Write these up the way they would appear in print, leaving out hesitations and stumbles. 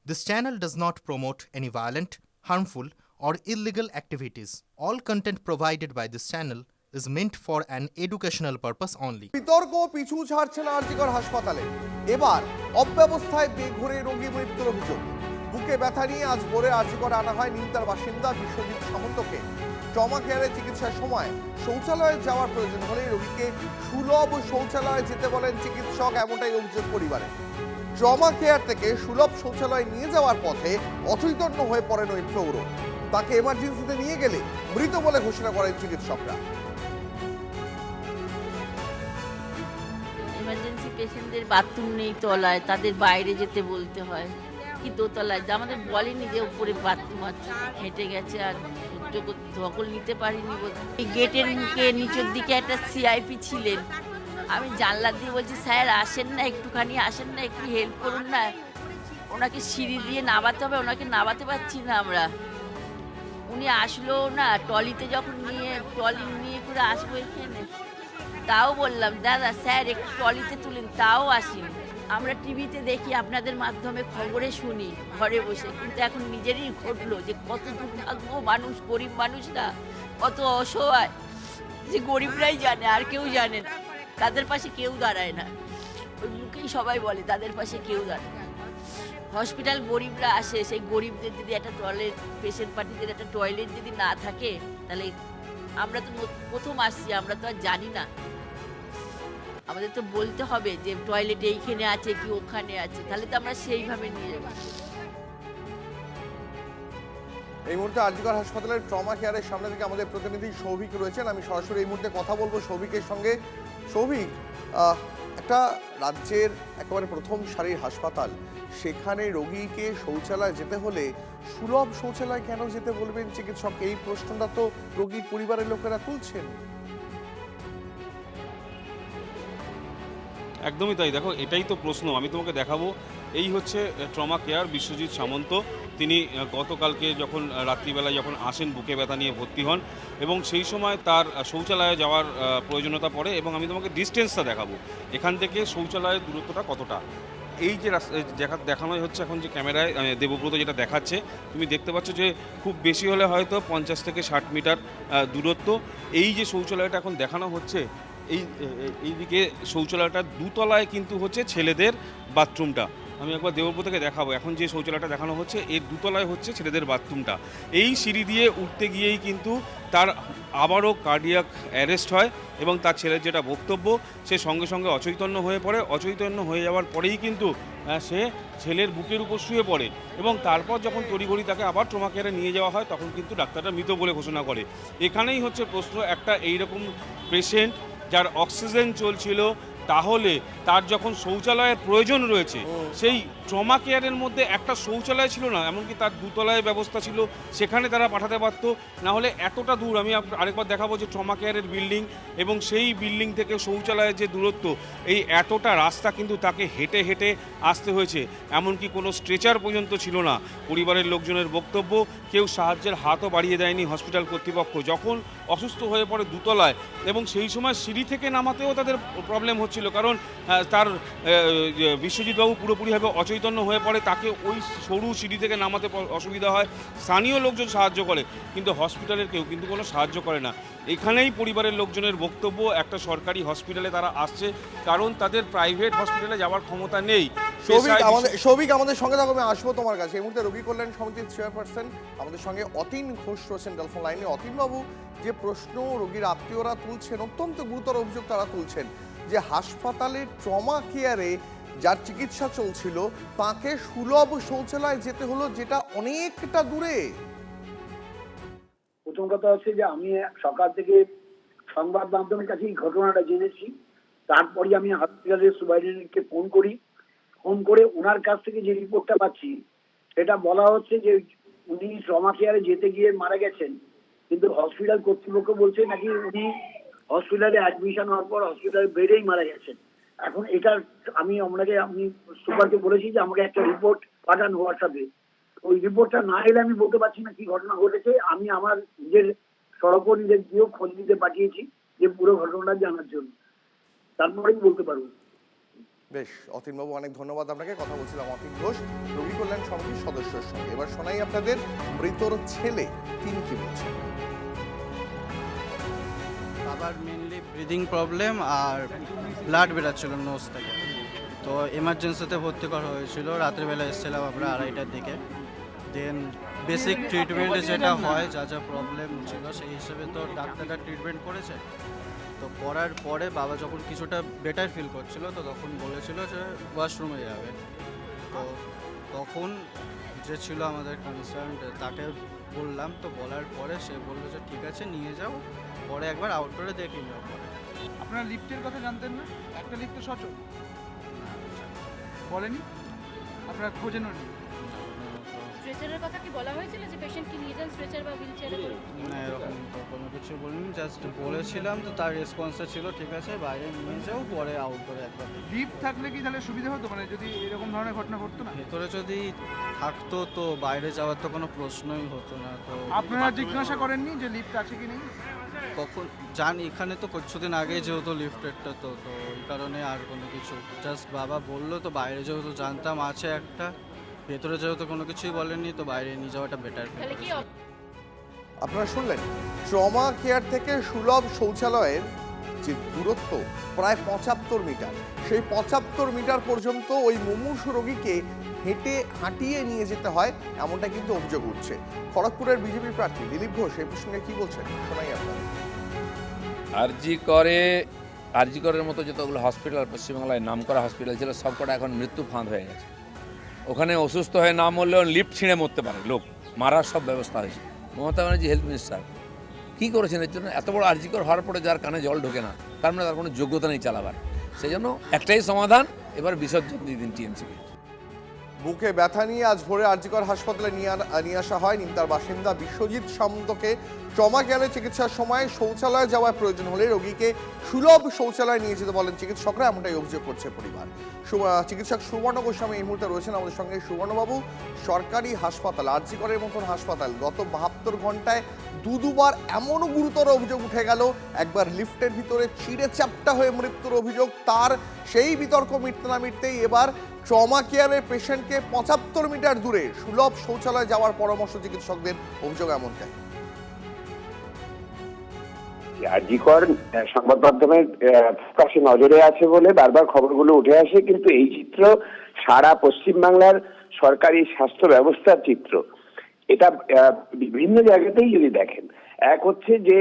This channel does not promote any violent, harmful, or illegal activities. All content provided by this channel is meant for an educational purpose only. বিতর্ক পিছু ছাড়ছে না আরজিকর হাসপাতালে। এবার অব্যবস্থায় বেঘরে রোগী মৃত্যুর অভিযোগ। বুকে ব্যথা নিয়ে আজ ভোরে আরজিকরে আনা হয় নিমতার বাসিন্দা বিশ্বজিৎ সামন্তকে। ট্রমা কেয়ারে চিকিৎসার সময় শৌচালয়ে যাওয়ার প্রয়োজন হলে রোগীকে সুলভ শৌচালয়ে যেতে বলেন চিকিৎসক, এমনটাই অভিযোগ পরিবারের। ট্রমা কেয়ার থেকে সুলভ শৌচালয়ে নিয়ে যাওয়ার পথে অচৈতন্য হয়ে পড়েন ওই প্রৌঢ়। তাকে এমার্জেন্সিতে নিয়ে গেলে মৃত বলে ঘোষণা করেন চিকিৎসকরা। ইমার্জেন্সি পেশেন্টদের বাথরুম নেই তলায়, তাদের বাইরে যেতে বলতে হয়, কি দোতলায় আমাদের বলেনি যে উপরে বাথরুম আছে, হেঁটে গেছে আর ধকল নিতে পারিনি বোধ। এই গেটের মুখে নিচের দিকে একটা সিআইপি ছিলেন, আমি জানলা দিয়ে বলছি স্যার আসেন না, একটুখানি আসেন না, একটু হেল্প করুন না, ওনাকে সিঁড়ি দিয়ে নামাতে হবে, ওনাকে নামাতে পারছি না আমরা। উনি আসলো না, ট্রলিতে যখন ট্রলি নিয়ে করে আসবো এখানে, তাও বললাম দাদা স্যার একটু ট্রলিতে তুলেন, তাও আসেনি। আমরা টিভিতে দেখি, আপনাদের মাধ্যমে খবরে শুনি ঘরে বসে, কিন্তু এখন নিজেরই ঘটলো যে কত দুর্ভাগ্য মানুষ, গরিব মানুষরা কত অসহায়, যে গরিবরাই জানে আর কেউ জানে না, তাদের পাশে কেউ দাঁড়ায় না। ওই মুখেই সবাই বলে তাদের পাশে কেউ দাঁড়ায় না। হসপিটাল গরিবরা আসে, সেই গরিবদের যদি একটা টয়লেট, পেশেন্ট পার্টিদের একটা টয়লেট যদি না থাকে, তাহলে আমরা তো প্রথম আসছি, আমরা তো আর জানি না, আমাদের তো বলতে হবে যে টয়লেট এইখানে আছে কি ওখানে আছে, তাহলে তো আমরা সেইভাবে নিয়ে যাবো। এই মুহূর্তে আরজিকর হাসপাতালের ট্রমা কেয়ারের সামনে থেকে আমাদের প্রতিনিধি সৌভিক রয়েছেন। আমি সরাসরি এই মুহূর্তে কথা বলবো সৌভিকের সঙ্গে। সৌভিক, একটা রাজ্যের একেবারে প্রথম সারির হাসপাতাল, সেখানে রোগীকে শৌচালয়ে যেতে হলে সুলভ শৌচালয় কেন যেতে বলবেন চিকিৎসক? এই প্রশ্নটা তো রোগীর পরিবারের লোকেরা তুলছেন। একদমই তাই। দেখো, এটাই তো প্রশ্ন আমি তোমাকে দেখাবো। এই হচ্ছে ট্রমা কেয়ার, বিশ্বজিৎ সামন্ত। তিনি গতকালকে যখন রাত্রিবেলায় যখন আসেন, বুকে ব্যথা নিয়ে ভর্তি হন এবং সেই সময় তার শৌচালয়ে যাওয়ার প্রয়োজনীয়তা পড়ে এবং আমি তোমাকে ডিস্টেন্সটা দেখাবো, এখান থেকে শৌচালয়ের দূরত্বটা কতটা। এই যে দেখানো হচ্ছে এখন যে ক্যামেরায় দেবব্রত যেটা দেখাচ্ছে, তুমি দেখতে পাচ্ছ যে খুব বেশি হলে হয়তো 50 থেকে 60 মিটার দূরত্ব। এই যে শৌচালয়টা এখন দেখানো হচ্ছে, এইদিকে শৌচালয়টা দুতলায় কিন্তু হচ্ছে ছেলেদের বাথরুমটা। আমি একবার দেবব্রতকে দেখাবো। এখন যে শৌচালয়টা দেখানো হচ্ছে এর দুতলায় হচ্ছে ছেলেদের বাথরুমটা। এই সিঁড়ি দিয়ে উঠতে গিয়েই কিন্তু তার আবারও কার্ডিয়াক অ্যারেস্ট হয় এবং তার ছেলের যেটা বক্তব্য, সে সঙ্গে সঙ্গে অচৈতন্য হয়ে পড়ে। অচৈতন্য হয়ে যাওয়ার পরেই কিন্তু সে ছেলের বুকের উপর শুয়ে পড়ে এবং তারপর যখন তড়িঘড়ি তাকে আবার ট্রমা কেয়ারে নিয়ে যাওয়া হয়, তখন কিন্তু ডাক্তাররা মৃত বলে ঘোষণা করে। এখানেই হচ্ছে প্রশ্ন, একটা এইরকম পেশেন্ট যার অক্সিজেন চলছিল, তাহলে তার যখন শৌচালয়ের প্রয়োজন রয়েছে, সেই ট্রমা কেয়ারের মধ্যে একটা শৌচালয় ছিল না, এমনকি তার দুতলায় ব্যবস্থা ছিল, সেখানে তারা পাঠাতে পারত। না হলে এতটা দূর, আমি আরেকবার দেখাবো যে ট্রমা কেয়ারের বিল্ডিং এবং সেই বিল্ডিং থেকে শৌচালয়ের যে দূরত্ব, এই এতটা রাস্তা কিন্তু তাকে হেঁটে হেঁটে আসতে হয়েছে। এমনকি কোনো স্ট্রেচার পর্যন্ত ছিল না। পরিবারের লোকজনের বক্তব্য, কেউ সাহায্যের হাতও বাড়িয়ে দেয়নি হসপিটাল কর্তৃপক্ষ। যখন অসুস্থ হয়ে পড়ে দুতলায়, এবং সেই সময় সিঁড়ি থেকে নামাতেও তাদের প্রবলেম হচ্ছিল, কারণ তার বিশ্বজিৎবাবু পুরোপুরিভাবে অচৈতন্য হয়ে পড়ে, তাকে ওই সরু সিঁড়ি থেকে নামাতে অসুবিধা হয়। স্থানীয় লোকজন সাহায্য করে, কিন্তু হসপিটালের কেউ কিন্তু কোনো সাহায্য করে না। এখানেই পরিবারের লোকজনের বক্তব্য, একটা সরকারি হসপিটালে তারা আসছে কারণ তাদের প্রাইভেট হসপিটালে যাওয়ার ক্ষমতা নেই। সৌভিক, আমাদের সঙ্গে থাকো, আমি আসবো তোমার কাছে। এই মুহূর্তে রোগী কল্যাণ সমিতির চেয়ারপারসন আমাদের সঙ্গে অতীন ঘোষ রয়েছেন টেলিফোন লাইনে। অতীনবাবু, যে প্রশ্ন রোগীর আত্মীয়রা তুলছেন, অত্যন্ত গুরুতর অভিযোগ তারা তুলছেন যে হাসপাতালের ট্রমা কেয়ারে যার চিকিৎসা চলছিল তাকে সুলভ শৌচালয়ে যেতে হলো, যেটা অনেকটা দূরে। প্রথম কথা হচ্ছে যে আমি সকাল থেকে সংবাদ মাধ্যমের কাছে এই ঘটনাটা জেনেছি, তারপরে আমি হসপিটালের সুপারিনটেন্ডেন্টকে ফোন করে ওনার কাছ থেকে যে রিপোর্টটা পাচ্ছি, সেটা বলা হচ্ছে যে উনি ট্রমা কেয়ারে যেতে গিয়ে মারা গেছেন, কিন্তু হসপিটাল কর্তৃপক্ষ বলছে নাকি উনি হসপিটালে অ্যাডমিশন হওয়ার পর হসপিটালের বেডেই মারা গেছেন। এখন এটা আমি সুপারকে বলেছি যে আমাকে একটা রিপোর্ট পাঠান হোয়াটসঅ্যাপে। ওই রিপোর্টটা না এলে আমি বলতে পারছি না কি ঘটনা ঘটেছে। আমি আমার নিজের সহকর্মীদের দিয়েও খোঁজ নিতে পাঠিয়েছি যে পুরো ঘটনাটা জানার জন্য, তারপরেই বলতে পারবো। বেশ, অতীনবাবু অনেক ধন্যবাদ আপনাকে। কথা বলছিলাম অতীন ঘোষ, রোগী কল্যাণ সমিতির সদস্যের সঙ্গে। এবার শোনাই আপনাদের মৃতর ছেলে তিনি কি বলছেন। বাবার মেনলি ব্রিদিং প্রবলেম আর ব্লাড বেরাচ্ছিল নোজ থেকে, তো এমার্জেন্সিতে ভর্তি করা হয়েছিল। রাত্রিবেলা এসেছিলাম আমরা 2:30টার দিকে। দেন বেসিক ট্রিটমেন্টে যেটা হয়, যা যা প্রবলেম ছিল সেই হিসেবে তো ডাক্তাররা ট্রিটমেন্ট করেছে। তো করার পরে বাবা যখন কিছুটা বেটার ফিল করছিল, তো তখন বলেছিল যে ওয়াশরুমে যাবে। তো তখন যে ছিল আমাদের কনসার্ন তাকে বললাম, তো বলার পরে সে বললো যে ঠিক আছে নিয়ে যাও, পরে একবার আউটডোরে দেখে নিও। পরে আপনারা লিফটের কথা জানতেন না? একটা লিফট তো সচল বলেনি, আপনারা খোঁজেন নি? স্ট্রেচারের কথা কি বলা হয়েছিল যে পেশেন্ট কি নিয়ে যান স্ট্রেচার বা হুইল চেয়ারে করে? না, এরকম তো কোনো কিছু বলিনি, জাস্ট বলেছিলাম। তো তার রেসপন্সটা ছিল ঠিক আছে বাইরে নিয়ে যাও, পরে আউটডোরে একবার। লিফট থাকলে কি তাহলে সুবিধা হতো, মানে যদি এরকম ধরনের ঘটনা ঘটতো না? ভেতরে যদি থাকতো তো বাইরে যাওয়ার তো কোনো প্রশ্নই হতো না। তো আপনারা জিজ্ঞাসা করেননি যে লিফট আছে কি নেই? কখন জানি, এখানে তো কিছুদিন আগে যেহেতু লিফটেডটা তো ওই কারণে আর কোনো কিছু, জাস্ট বাবা বললো। তো বাইরে যেহেতু জানতাম আছে একটা, ভেতরে যেহেতু কোনো কিছুই বলেনি, তো বাইরে নিয়ে যাওয়াটা বেটার। তাহলে কি আপনারা শুনলেন, ট্রমা কেয়ার থেকে সুলভ শৌচালয়ের যে দূরত্ব প্রায় 75 মিটার, সেই 75 মিটার পর্যন্ত ওই মুমূর্ষু রোগীকে হাঁটিয়ে নিয়ে যেতে হয়, এমনটা কিন্তু অভিযোগ উঠছে। খড়গপুরের বিজেপি প্রার্থী দিলীপ ঘোষ এই প্রসঙ্গে কি বলছেন শোনাই আপনারা। আরজিকরের মতো যতগুলো হসপিটাল পশ্চিমবাংলায় নামকরা হসপিটাল ছিল, সবকটা এখন মৃত্যু ফাঁদ হয়ে গেছে। ওখানে অসুস্থ হয়ে না মরলেও লিফট ছিঁড়ে মরতে পারে লোক, মারার সব ব্যবস্থা হয়েছে। মমতা ব্যানার্জি হেলথ মিনিস্টার কী করেছেন এর জন্য? এত বড় আরজিকর হওয়ার পরে যার কানে জল ঢোকে না, তার মানে তার কোনো যোগ্যতা নেই চালাবার। সেই জন্য একটাই সমাধান, এবার বিসর্জন দিয়ে দিন টিএমসিকে। বুকে ব্যথা নিয়ে আজ ভোরে আরজিকর হাসপাতালে নিয়ে আসা হয় নিমতার বাসিন্দা বিশ্বজিৎ সামন্তকে। ট্রমা কেয়ারে চিকিৎসার সময় শৌচালয়ে যাওয়ার প্রয়োজন হলে রোগীকে সুলভ শৌচালয়ে নিয়ে যেতে বলেন চিকিৎসকরা, এমনটাই অভিযোগ করছে পরিবার। চিকিৎসক সুবর্ণ গোস্বামী এই মুহূর্তে রয়েছেন আমাদের সঙ্গে। সুবর্ণবাবু, সরকারি হাসপাতাল, আরজিকরের মতন হাসপাতাল, গত 72 ঘন্টায় দুবার এমন গুরুতর অভিযোগ উঠে গেল। একবার লিফটের ভিতরে চিড়ে চ্যাপ্টা হয়ে মৃত্যুর অভিযোগ, তার সেই বিতর্ক মিটতে না মিটতেই এবার ট্রমা কেয়ারের পেশেন্টকে 75 মিটার দূরে সুলভ শৌচালয়ে যাওয়ার পরামর্শ চিকিৎসকদের, অভিযোগ এমনটাই। আরজিকর সংবাদ মাধ্যমের কাছে নজরে আছে বলে বারবার খবরগুলো উঠে আসে, কিন্তু এই চিত্র সারা পশ্চিমবাংলার সরকারি স্বাস্থ্য ব্যবস্থার চিত্র। এটা বিভিন্ন জায়গাতেই যদি দেখেন, এক হচ্ছে যে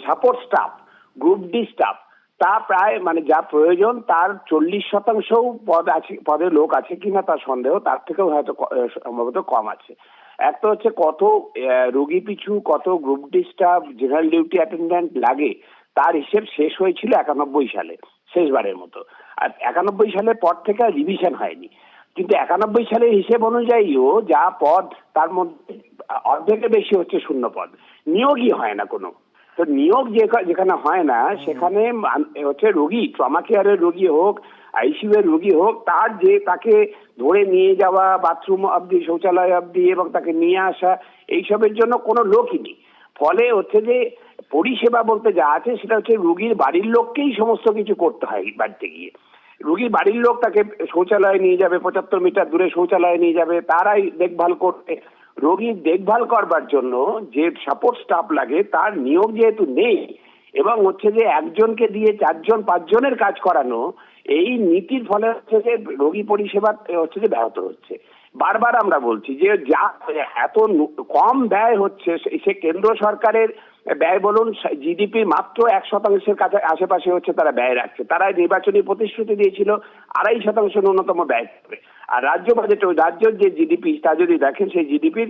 support staff, group D staff, তা প্রায় মানে যা প্রয়োজন তার 40% পদে লোক আছে কিনা তার সন্দেহ, তার থেকেও হয়তো সম্ভবত কম আছে। একটা হচ্ছে কত রোগী পিছু কত group D staff, general duty attendant লাগে, তার হিসেব শেষ হয়েছিল 91 সালে শেষবারের মতো। আর 91 সালের পর থেকে আর রিভিশন হয়নি। কিন্তু 91 সালের হিসেব অনুযায়ীও যা পদ, তার মধ্যে অর্ধেকের বেশি হচ্ছে শূন্য পদ, নিয়োগই হয় না কোনো। তো নিয়োগ যেখানে হয় না, সেখানে হচ্ছে রোগী, ট্রমা কেয়ারের রোগী হোক, আইসিইউ এর রোগী হোক, তার যে তাকে ধরে নিয়ে যাওয়া বাথরুম অবধি, শৌচালয় অবধি এবং তাকে নিয়ে আসা, এইসবের জন্য কোনো লোকই নেই। ফলে হচ্ছে যে পরিষেবা বলতে যা আছে সেটা হচ্ছে রোগীর বাড়ির লোককেই সমস্ত কিছু করতে হয়। বাড়িতে গিয়ে রোগীর বাড়ির লোক তাকে শৌচালয়ে নিয়ে যাবে, 75 মিটার দূরে শৌচালয়ে নিয়ে যাবে, তারাই দেখভাল করবে। রোগীর দেখভাল করবার জন্য যে সাপোর্ট স্টাফ লাগে তার নিয়োগ যেহেতু নেই, এবং হচ্ছে যে একজনকে দিয়ে 4জন 5জনের কাজ করানো, এই নীতির ফলে হচ্ছে যে রোগী পরিষেবা হচ্ছে যে ব্যাহত হচ্ছে। বারবার আমরা বলছি যে যা এত কম ব্যয় হচ্ছে, সে কেন্দ্র সরকারের ব্যয় বলুন, জিডিপি মাত্র 1% কাছে আশেপাশে হচ্ছে তারা ব্যয় রাখছে। তারা নির্বাচনী প্রতিশ্রুতি দিয়েছিল 2.5% ন্যূনতম ব্যয় করবে। আর রাজ্য বাজেট, ওই রাজ্যের যে জিডিপি তা যদি দেখেন, সেই জিডিপির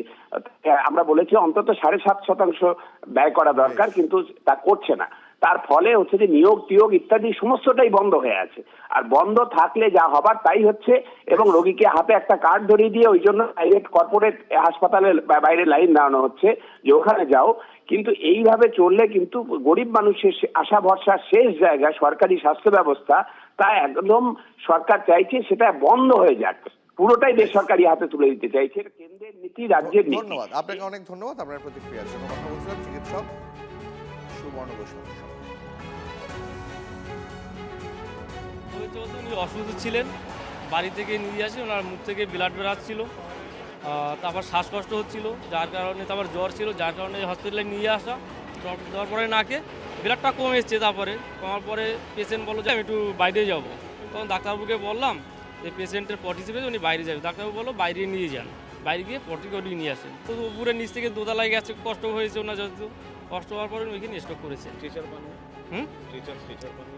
আমরা বলেছি অন্তত 7.5% ব্যয় করা দরকার, কিন্তু তা করছে না। তার ফলে হচ্ছে যে নিয়োগ টিয়োগ ইত্যাদি সমস্তটাই বন্ধ হয়ে আছে। আর বন্ধ থাকলে যা হবার তাই হচ্ছে, এবং রোগীকে হাতে একটা কার্ড ধরিয়ে দিয়ে ওই জন্য প্রাইভেট কর্পোরেট হাসপাতালের বাইরে লাইন দাঁড়ানো হচ্ছে যে ওখানে যাও। কিন্তু এইভাবে চললে কিন্তু গরিব মানুষের আশা ভরসার শেষ জায়গা সরকারি স্বাস্থ্য ব্যবস্থা, তা একদম সরকার চাইছে সেটা বন্ধ হয়ে যাক, পুরোটাই বেসরকারি হাতে তুলে দিতে চাইছে। কেন্দ্রের নীতি, রাজ্যের নীতি। ধন্যবাদ আপনাকে, অনেক ধন্যবাদ আপনার প্রতিক্রিয়ার জন্য। কথা বলছিলাম চিকিৎসক সুবর্ণ গোস্বামীর সঙ্গে। হয়েছে বলতে উনি অসুস্থ ছিলেন, বাড়ি থেকে নিয়ে আসি, ওনার মুখ থেকে ব্লাড বেরাচ্ছিল, তারপর শ্বাসকষ্ট হচ্ছিল, যার কারণে তারপর জ্বর ছিল, যার কারণে হসপিটালে নিয়ে আসা। দেওয়ার পরে নাকে ব্লাডটা কমে এসছে, তারপরে কমার পরে পেশেন্ট বললো যে আমি একটু বাইরে যাব। তখন ডাক্তারবাবুকে বললাম যে পেশেন্টের পটি চেপেছে, উনি বাইরে যাবে। ডাক্তারবাবু বললো বাইরে নিয়ে যান, বাইরে গিয়ে পটি করে নিয়ে আসেন। তো উপরে নিচ থেকে দোতলায় গেছে, কষ্ট হয়েছে ওনার, যত কষ্ট হওয়ার পরে ওইখানে স্ট্রোক করেছে।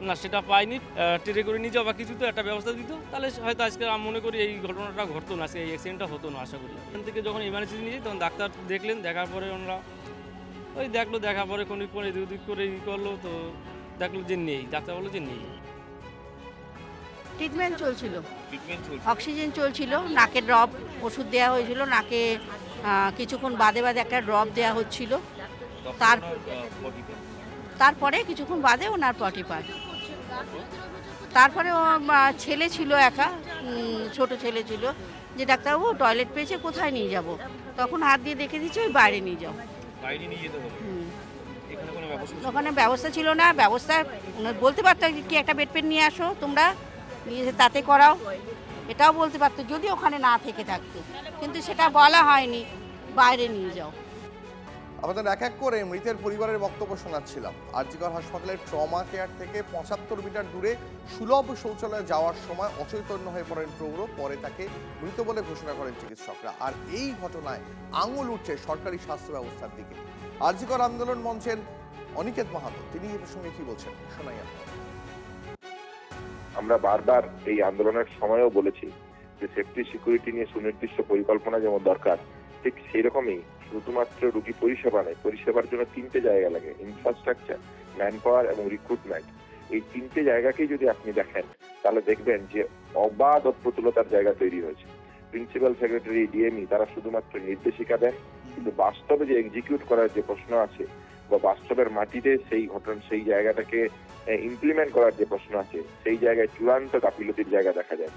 না সেটা পাইনি, ট্রেনে করে নিয়ে যাওয়া বা কিছু তো একটা ব্যবস্থা দিত, তাহলে হয়তো আজকে আমি মনে করি এই ঘটনাটা ঘটতো না, আজকে এই অ্যাক্সিডেন্টটা হতো না আশা করি। এখান থেকে যখন ইমার্জেন্সি নিয়ে তখন ডাক্তার দেখলেন, দেখার পরে ওনারা ওই দেখলো, দেখার পরে কোন এদিক ওদিক করে করলো, তো দেখলো যে নেই, ডাক্তার বললো যে নেই। ট্রিটমেন্ট চলছিল, অক্সিজেন চলছিল, নাকে ড্রপ ওষুধ দেওয়া হয়েছিল, নাকে কিছুক্ষণ বাদে বাদে একটা ড্রপ দেওয়া হচ্ছিল, তারপরে কিছুক্ষণ বাদে ওনার পটি পায়। তারপরে ও ছেলে ছিল একা, ছোট ছেলে ছিল, যে ডাক্তারবাবু টয়লেট পেয়েছে, কোথায় নিয়ে যাব? তখন হাত দিয়ে দেখে দিচ্ছে ওই বাইরে নিয়ে যাও। ওখানে ব্যবস্থা ছিল না, ব্যবস্থা বলতে পারতো কি একটা বেড পেন নিয়ে আসো তোমরা, নিয়ে এসে তাতে করাও, এটাও বলতে পারতো যদি ওখানে না থেকে থাকতো, কিন্তু সেটা বলা হয়নি, বাইরে নিয়ে যাও। আমাদের এক এক করে মৃতের পরিবারের বক্তব্য শোনাচ্ছিলাম। আরজিকর হাসপাতালের ট্রমা কেয়ার থেকে 75 মিটার দূরে সুলভ শৌচালয়ে যাওয়ার সময় অচৈতন্য হয়ে পড়েন প্রৌঢ়, পরে তাকে মৃত বলে ঘোষণা করেন চিকিৎসকরা। আর এই ঘটনায় আঙুল উঠছে সরকারি স্বাস্থ্য ব্যবস্থার দিকে। আরজিকর আন্দোলন মঞ্চের অনিকেত মাহাতো তিনি এই প্রসঙ্গে কি বলছেন শোনাই আপনাদের। আমরা বারবার এই আন্দোলনের সময়ও বলেছি যে সেফটি সিকিউরিটি নিয়ে সুনির্দিষ্ট পরিকল্পনা যেমন দরকার, ঠিক সেই রকমই শুধুমাত্র রোগী পরিষেবা নেই, পরিষেবার জন্য 3টে জায়গা লাগে, ইনফ্রাস্ট্রাকচার, ম্যান পাওয়ার এবং রিক্রুটমেন্ট। এই 3টে জায়গাকেই যদি আপনি দেখেন তাহলে দেখবেন যে অবাধ অপ্রতুলতার জায়গা তৈরি হয়েছে। প্রিন্সিপাল সেক্রেটারি, ডিএমই তারা শুধুমাত্র নির্দেশিকা দেন, কিন্তু বাস্তবে যে এক্সিকিউট করার যে প্রশ্ন আছে বা বাস্তবের মাটিতে সেই ঘটনা, সেই জায়গাটাকে ইমপ্লিমেন্ট করার যে প্রশ্ন আছে, সেই জায়গায় চূড়ান্ত গাফিলতির জায়গা দেখা যায়।